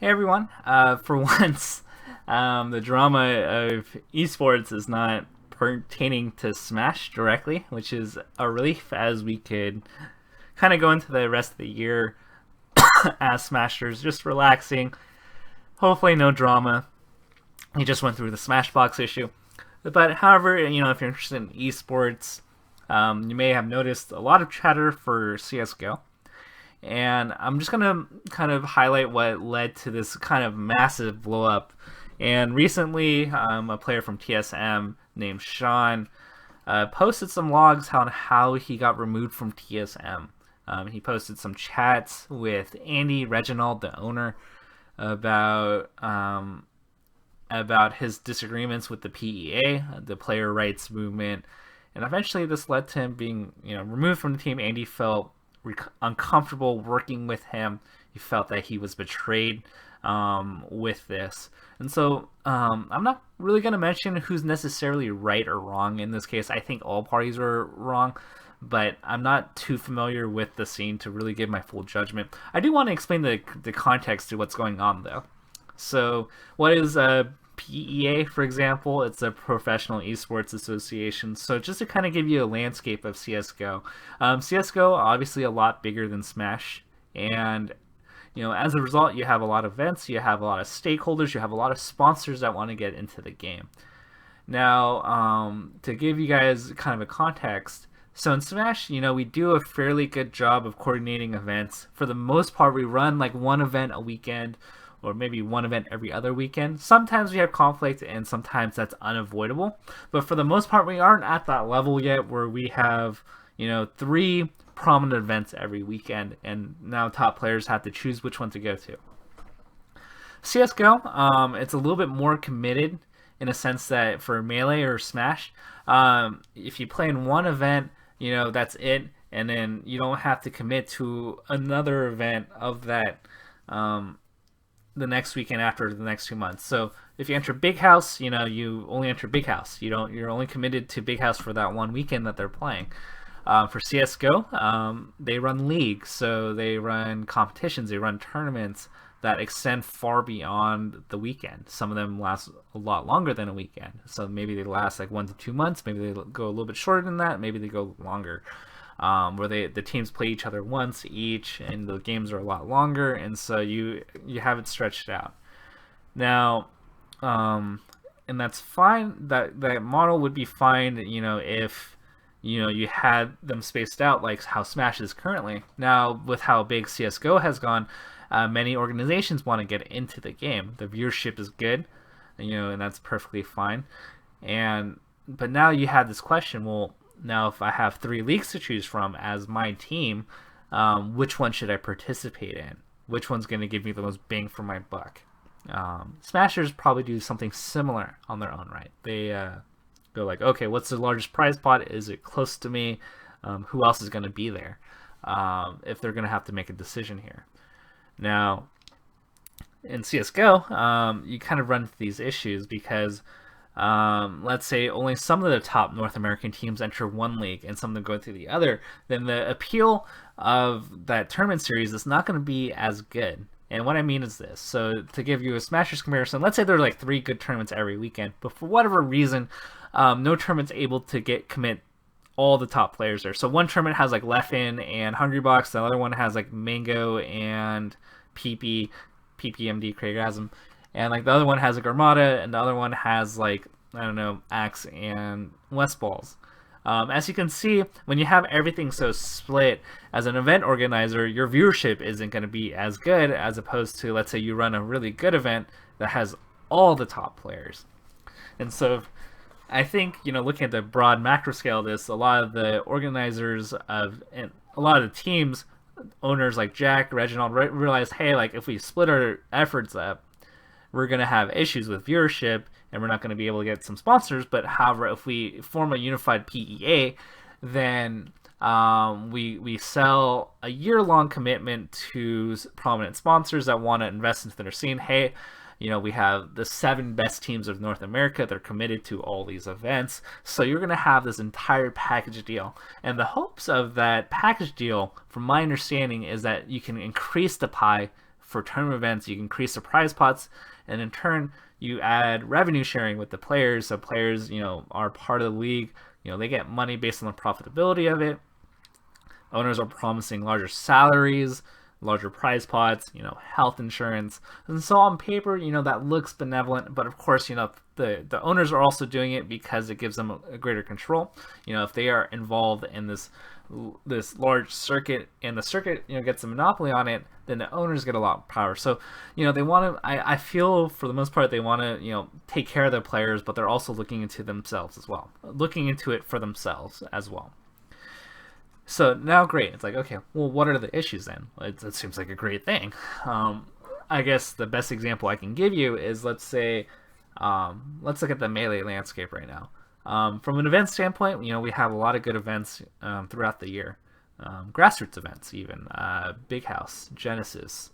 Hey everyone. For once, the drama of esports is not pertaining to Smash directly, which is a relief as we could kind of go into the rest of the year as Smashers, just relaxing. Hopefully, no drama. We just went through the Smashbox issue. But however, if you're interested in esports, you may have noticed a lot of chatter for CSGO. And I'm just going to kind of highlight what led to this kind of massive blow up. And recently, a player from TSM named Sean posted some logs on how he got removed from TSM. He posted some chats with Andy Reginald, the owner, about his disagreements with the PEA, the player rights movement, and eventually this led to him being removed from the team. Andy felt uncomfortable working with him. He felt that he was betrayed with this. And so I'm not really going to mention who's necessarily right or wrong in this case. I think all parties were wrong, but I'm not too familiar with the scene to really give my full judgment. I do want to explain the context to what's going on, though. So what is PEA, for example? It's a Professional Esports Association. So just to kind of give you a landscape of CSGO. CSGO, obviously a lot bigger than Smash. And, as a result, you have a lot of events, you have a lot of stakeholders, you have a lot of sponsors that want to get into the game. Now, to give you guys kind of a context, so in Smash, we do a fairly good job of coordinating events. For the most part, we run like one event a weekend, or maybe one event every other weekend. Sometimes we have conflict, and sometimes that's unavoidable. But for the most part, we aren't at that level yet where we have, 3 prominent events every weekend, and now top players have to choose which one to go to. CSGO, it's a little bit more committed in a sense that for Melee or Smash, if you play in one event, that's it, and then you don't have to commit to another event of that the next weekend after the next 2 months. So if you enter Big House, you only enter Big House. You're only committed to Big House for that one weekend that they're playing. For CSGO, they run leagues, so they run competitions, they run tournaments that extend far beyond the weekend. Some of them last a lot longer than a weekend. So maybe they last like 1 to 2 months, maybe they go a little bit shorter than that, maybe they go longer. Where the teams play each other once each, and the games are a lot longer, and so you have it stretched out. Now, and that's fine. That model would be fine, if you had them spaced out like how Smash is currently. Now, with how big CS:GO has gone, many organizations want to get into the game. The viewership is good, and that's perfectly fine. But now you have this question. Well, now, if I have 3 leagues to choose from as my team, which one should I participate in? Which one's going to give me the most bang for my buck? Smashers probably do something similar on their own right. They go like, okay, what's the largest prize pot? Is it close to me? Who else is going to be there? If they're going to have to make a decision here. Now, in CSGO, you kind of run into these issues because let's say only some of the top North American teams enter one league and some of them go through the other, then the appeal of that tournament series is not going to be as good. And what I mean is this. So to give you a Smashers comparison, let's say there are like 3 good tournaments every weekend, but for whatever reason, no tournament's able to commit all the top players there. So one tournament has like Leffen and Hungrybox, the other one has like Mango and PPMD, Craigasm. And like the other one has like Armada, and the other one has like, I don't know, Axe and Westballs. As you can see, when you have everything so split, as an event organizer, your viewership isn't going to be as good as opposed to, let's say you run a really good event that has all the top players. And so I think, looking at the broad macro scale of this, a lot of the organizers and a lot of the teams, owners like Jack, Reginald, realized, hey, like if we split our efforts up, we're going to have issues with viewership, and we're not going to be able to get some sponsors. But however, if we form a unified PEA, then we sell a year-long commitment to prominent sponsors that want to invest into their scene. Hey, we have the 7 best teams of North America. They're committed to all these events. So you're going to have this entire package deal. And the hopes of that package deal, from my understanding, is that you can increase the pie for tournament events, you increase the prize pots, and in turn, you add revenue sharing with the players. So players, are part of the league. They get money based on the profitability of it. Owners are promising larger salaries, larger prize pots, health insurance. And so on paper, that looks benevolent, but of course, the owners are also doing it because it gives them a greater control. If they are involved in this large circuit and the circuit, gets a monopoly on it, then the owners get a lot of power. So, they want to, I feel for the most part, they want to, take care of their players, but they're also looking into themselves as well, looking into it for themselves as well. So now, great. It's like, okay, well, what are the issues then? It seems like a great thing. I guess the best example I can give you is, let's say, let's look at the Melee landscape right now. From an event standpoint, we have a lot of good events throughout the year. Grassroots events, even. Big House, Genesis,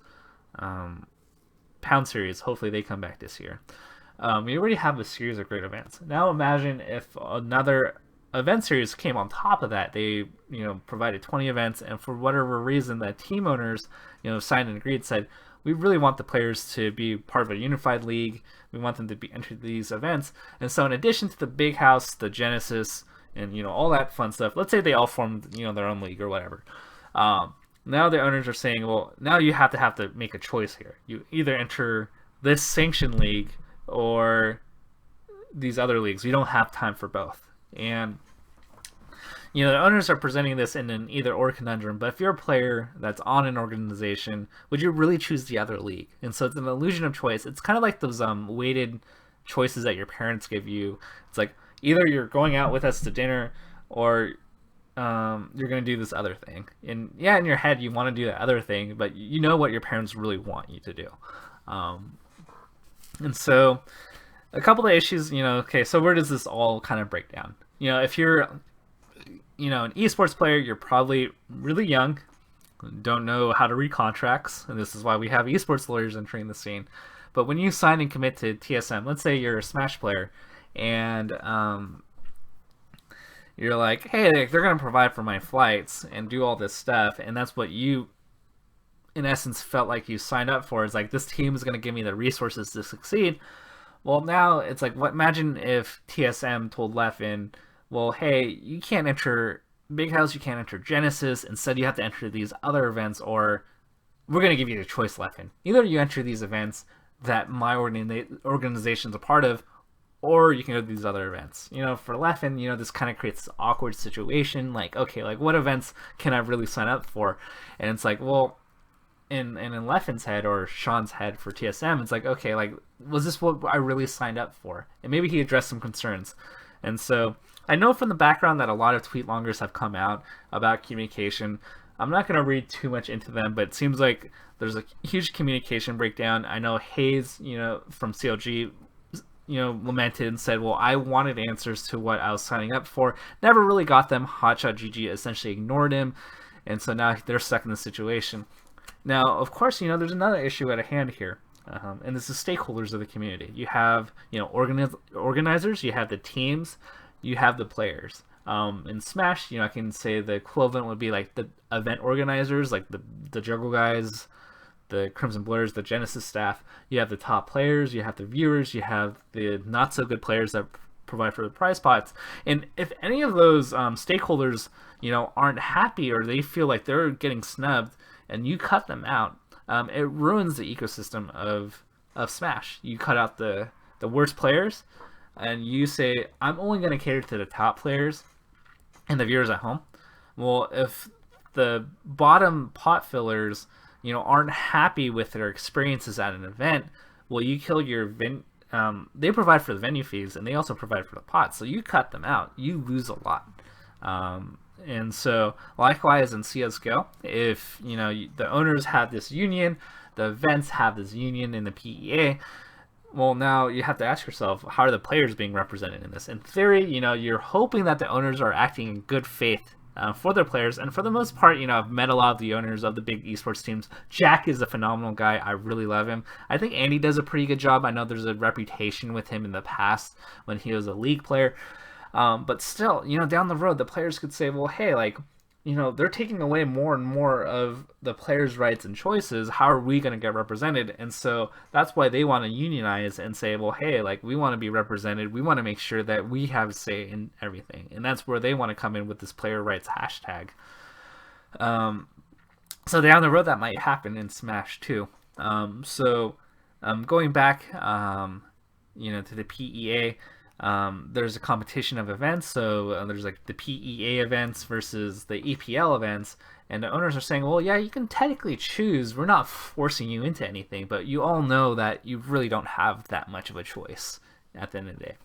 Pound Series. Hopefully they come back this year. We already have a series of great events. Now imagine if another event series came on top of that. They provided 20 events, and for whatever reason the team owners signed and agreed, said, we really want the players to be part of a unified league, we want them to be entered these events. And so in addition to the Big House, the Genesis, and all that fun stuff, let's say they all formed their own league or whatever, now the owners are saying, well, now you have to make a choice here. You either enter this sanctioned league or these other leagues. You don't have time for both. And the owners are presenting this in an either or conundrum, but if you're a player that's on an organization, would you really choose the other league? And so it's an illusion of choice. It's kind of like those weighted choices that your parents give you. It's like, either you're going out with us to dinner, or you're going to do this other thing. And yeah, in your head you want to do that other thing, but you know what your parents really want you to do. And so a couple of issues, okay, so where does this all kind of break down? If you're an esports player, you're probably really young, don't know how to read contracts, and this is why we have esports lawyers entering the scene. But when you sign and commit to TSM, let's say you're a Smash player, and you're like, hey, they're going to provide for my flights and do all this stuff, and that's what you, in essence, felt like you signed up for. It's like, this team is going to give me the resources to succeed. Well, now it's like, imagine if TSM told Leffen, well, hey, you can't enter Big House, you can't enter Genesis, instead you have to enter these other events, or we're going to give you the choice, Leffen. Either you enter these events that my organization's a part of, or you can go to these other events. For Leffen, this kind of creates this awkward situation, like, okay, like, what events can I really sign up for? And it's like, well, in Leffen's head, or Sean's head for TSM, it's like, okay, like, was this what I really signed up for? And maybe he addressed some concerns. And so I know from the background that a lot of tweet longers have come out about communication. I'm not going to read too much into them, but it seems like there's a huge communication breakdown. I know Hayes, from CLG, lamented and said, well, I wanted answers to what I was signing up for. Never really got them. Hotshot GG essentially ignored him. And so now they're stuck in this situation. Now, of course, there's another issue at hand here. And this is stakeholders of the community. You have, organizers, you have the teams, you have the players. In Smash, I can say the equivalent would be like the event organizers, like the Juggle guys, the Crimson Blurs, the Genesis staff. You have the top players, you have the viewers, you have the not so good players that provide for the prize pots. And if any of those stakeholders, aren't happy, or they feel like they're getting snubbed, and you cut them out, it ruins the ecosystem of Smash. You cut out the worst players, and you say, I'm only going to cater to the top players and the viewers at home. Well, if the bottom pot fillers, aren't happy with their experiences at an event, well, you kill your they provide for the venue fees, and they also provide for the pots. So you cut them out, you lose a lot. And so, likewise in CSGO, if the owners have this union, the events have this union in the PEA, well, now you have to ask yourself, how are the players being represented in this? In theory, you're hoping that the owners are acting in good faith for their players, and for the most part, I've met a lot of the owners of the big esports teams. Jack is a phenomenal guy. I really love him. I think Andy does a pretty good job. I know there's a reputation with him in the past when he was a league player. But still, down the road, the players could say, well, hey, like, they're taking away more and more of the players' rights and choices. How are we going to get represented? And so that's why they want to unionize and say, well, hey, like, we want to be represented. We want to make sure that we have say in everything. And that's where they want to come in with this player rights hashtag. So down the road, that might happen in Smash too. Going back, to the PEA, there's a competition of events. So there's like the PEA events versus the EPL events, and the owners are saying, well, yeah, you can technically choose. We're not forcing you into anything, but you all know that you really don't have that much of a choice at the end of the day.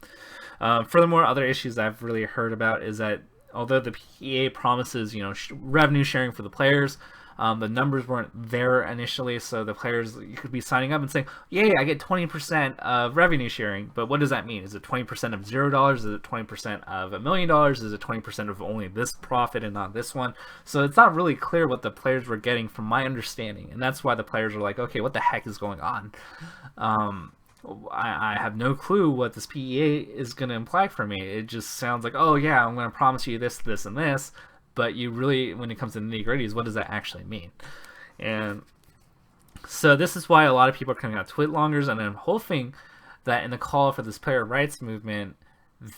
Furthermore, other issues I've really heard about is that although the PEA promises, revenue sharing for the players, the numbers weren't there initially, so the players, you could be signing up and saying, yay, I get 20% of revenue sharing, but what does that mean? Is it 20% of $0? Is it 20% of $1 million? Is it 20% of only this profit and not this one? So it's not really clear what the players were getting from my understanding, and that's why the players are like, okay, what the heck is going on? I have no clue what this PEA is going to imply for me. It just sounds like, oh yeah, I'm going to promise you this, this, and this, but you really, when it comes to the nitty-gritties, what does that actually mean? And so this is why a lot of people are coming out Twitlongers, and I'm hoping that in the call for this player rights movement,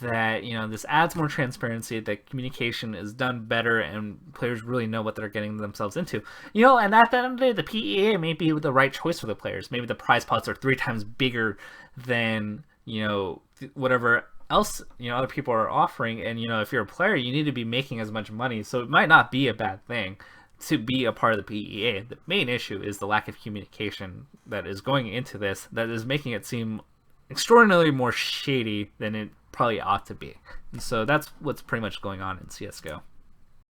that this adds more transparency, that communication is done better, and players really know what they're getting themselves into. And at the end of the day, the PEA may be the right choice for the players. Maybe the prize pots are 3 times bigger than whatever else other people are offering, and if you're a player, you need to be making as much money, so it might not be a bad thing to be a part of the PEA. The main issue is the lack of communication that is going into this, that is making it seem extraordinarily more shady than it probably ought to be. And so that's what's pretty much going on in CSGO.